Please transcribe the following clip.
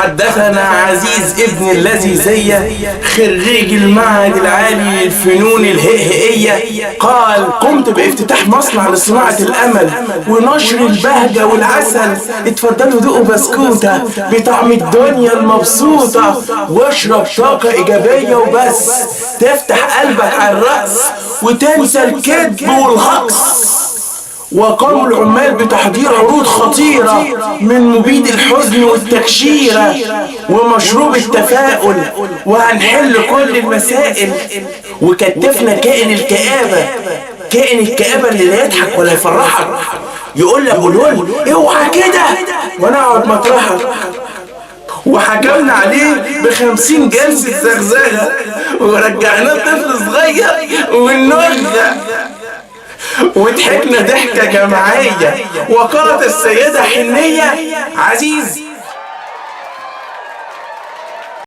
حدثنا عزيز ابن الذي زي خريج المعهد العالي للفنون الهئهئية قال: قمت بافتتاح مصنع لصناعة الأمل ونشر البهجة والعسل. اتفضلوا ذوقوا بسكوتة بطعم الدنيا المبسوطة واشرب طاقة إيجابية وبس تفتح قلبك على الرأس وتنسى الكذب والهجص. وقام العمال بتحضير عروض خطيرة من مبيد الحزن والتكشيرة ومشروب التفاؤل، وهنحل كل المسائل. وكتفنا كائن الكآبة اللي لا يضحك ولا يفرحك، يقول لك قولون اوعى كده وانا اقعد مطرحك. وحكمنا عليه ب50 جلسة زغزغة ورجعناه طفل صغير والنغة، وضحكنا ضحكة جماعية. وقالت السيدة حنية: عزيز